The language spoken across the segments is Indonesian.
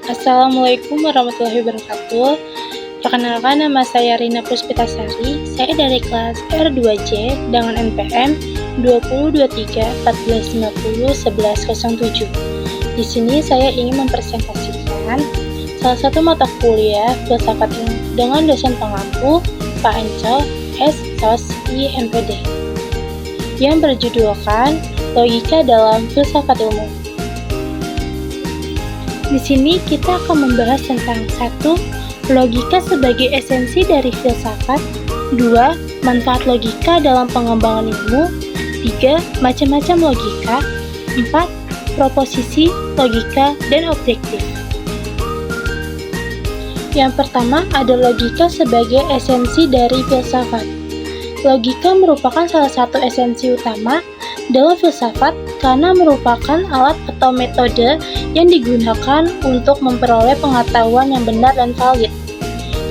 Assalamualaikum warahmatullahi wabarakatuh. Perkenalkan, nama saya Rina Puspitasari. Saya dari kelas R2J dengan NPM 202314501107. Di sini saya ingin mempresentasikan salah satu mata kuliah filsafat dengan dosen pengampu Pak Ancol S.Sos IMPD yang berjudulkan Logika dalam Filsafat Ilmu. Di sini kita akan membahas tentang 1. Logika sebagai esensi dari filsafat. 2. Manfaat logika dalam pengembangan ilmu. 3. Macam-macam logika. 4. Proposisi, logika, dan objektif. Yang pertama ada logika sebagai esensi dari filsafat. Logika merupakan salah satu esensi utama dalam filsafat karena merupakan alat atau metode yang digunakan untuk memperoleh pengetahuan yang benar dan valid.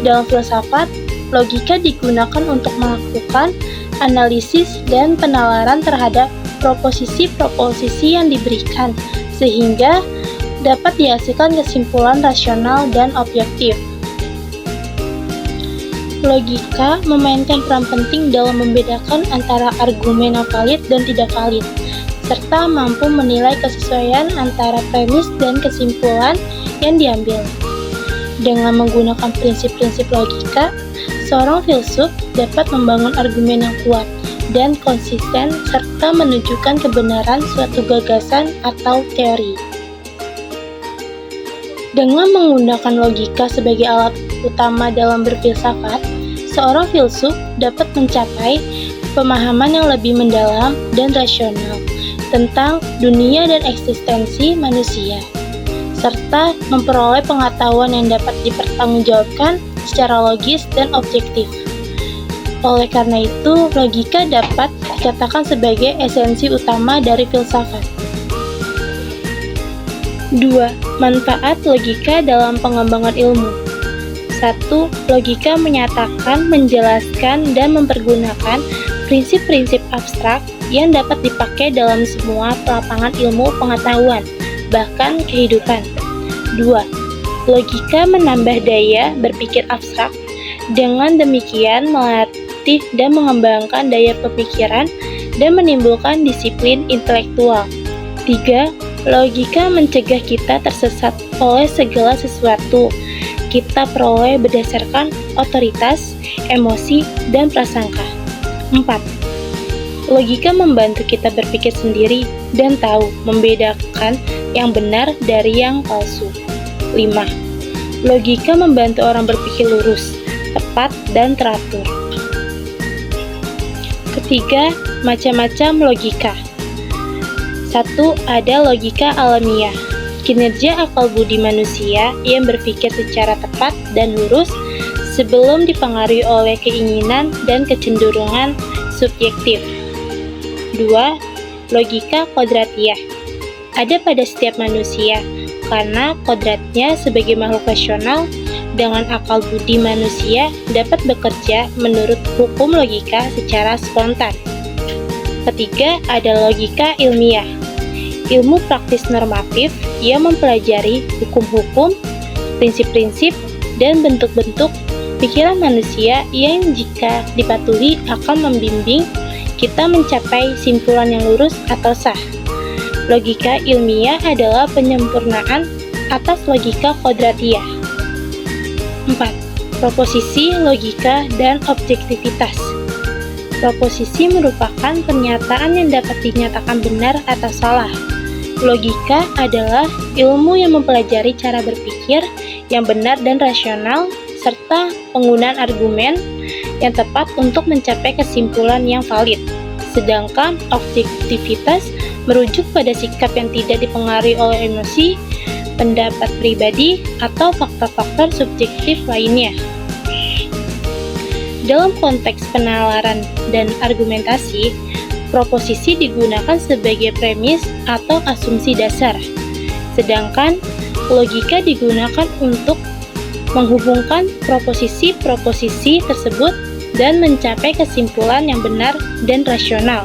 Dalam filsafat, logika digunakan untuk melakukan analisis dan penalaran terhadap proposisi-proposisi yang diberikan, sehingga dapat dihasilkan kesimpulan rasional dan objektif. Logika memainkan peran penting dalam membedakan antara argumen yang valid dan tidak valid, serta mampu menilai kesesuaian antara premis dan kesimpulan yang diambil. Dengan menggunakan prinsip-prinsip logika, seorang filsuf dapat membangun argumen yang kuat dan konsisten serta menunjukkan kebenaran suatu gagasan atau teori. Dengan menggunakan logika sebagai alat utama dalam berfilsafat, seorang filsuf dapat mencapai pemahaman yang lebih mendalam dan rasional tentang dunia dan eksistensi manusia, serta memperoleh pengetahuan yang dapat dipertanggungjawabkan secara logis dan objektif. Oleh karena itu, logika dapat dikatakan sebagai esensi utama dari filsafat. 2. Manfaat logika dalam pengembangan ilmu. 1. Logika menyatakan, menjelaskan, dan mempergunakan prinsip-prinsip abstrak yang dapat dipakai dalam semua lapangan ilmu pengetahuan, bahkan kehidupan. 2. Logika menambah daya berpikir abstrak, dengan demikian melatih dan mengembangkan daya pemikiran dan menimbulkan disiplin intelektual. 3. Logika mencegah kita tersesat oleh segala sesuatu kita peroleh berdasarkan otoritas, emosi, dan prasangka. 4. Logika membantu kita berpikir sendiri dan tahu membedakan yang benar dari yang palsu. 5. Logika membantu orang berpikir lurus, tepat, dan teratur. Ketiga, macam-macam logika. 1. Ada logika alamiah, kinerja akal budi manusia yang berpikir secara tepat dan lurus sebelum dipengaruhi oleh keinginan dan kecenderungan subjektif. 2. Logika kodratiah, ada pada setiap manusia karena kodratnya sebagai makhluk rasional dengan akal budi manusia dapat bekerja menurut hukum logika secara spontan. Ketiga, ada logika ilmiah, ilmu praktis normatif yang mempelajari hukum-hukum, prinsip-prinsip, dan bentuk-bentuk pikiran manusia yang jika dipatuhi akan membimbing kita mencapai simpulan yang lurus atau sah. Logika ilmiah adalah penyempurnaan atas logika kodratiah. 4. Proposisi, logika, dan objektivitas. Proposisi merupakan pernyataan yang dapat dinyatakan benar atau salah. Logika adalah ilmu yang mempelajari cara berpikir yang benar dan rasional, serta penggunaan argumen yang tepat untuk mencapai kesimpulan yang valid. Sedangkan objektivitas merujuk pada sikap yang tidak dipengaruhi oleh emosi, pendapat pribadi, atau faktor-faktor subjektif lainnya. Dalam konteks penalaran dan argumentasi, proposisi digunakan sebagai premis atau asumsi dasar, sedangkan logika digunakan untuk menghubungkan proposisi-proposisi tersebut dan mencapai kesimpulan yang benar dan rasional.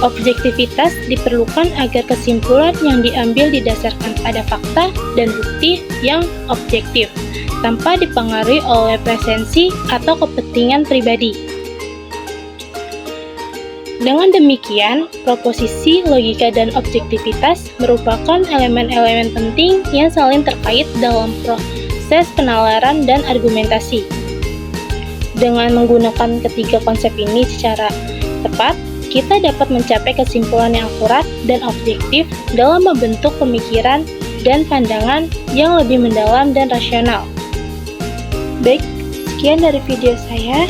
Objektivitas diperlukan agar kesimpulan yang diambil didasarkan pada fakta dan bukti yang objektif, tanpa dipengaruhi oleh presensi atau kepentingan pribadi. Dengan demikian, proposisi, logika, dan objektivitas merupakan elemen-elemen penting yang saling terkait dalam proses penalaran dan argumentasi. Dengan menggunakan ketiga konsep ini secara tepat, kita dapat mencapai kesimpulan yang akurat dan objektif dalam membentuk pemikiran dan pandangan yang lebih mendalam dan rasional. Baik, sekian dari video saya.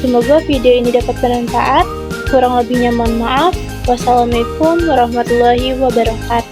Semoga video ini dapat bermanfaat. Kurang lebihnya mohon maaf. Wassalamualaikum warahmatullahi wabarakatuh.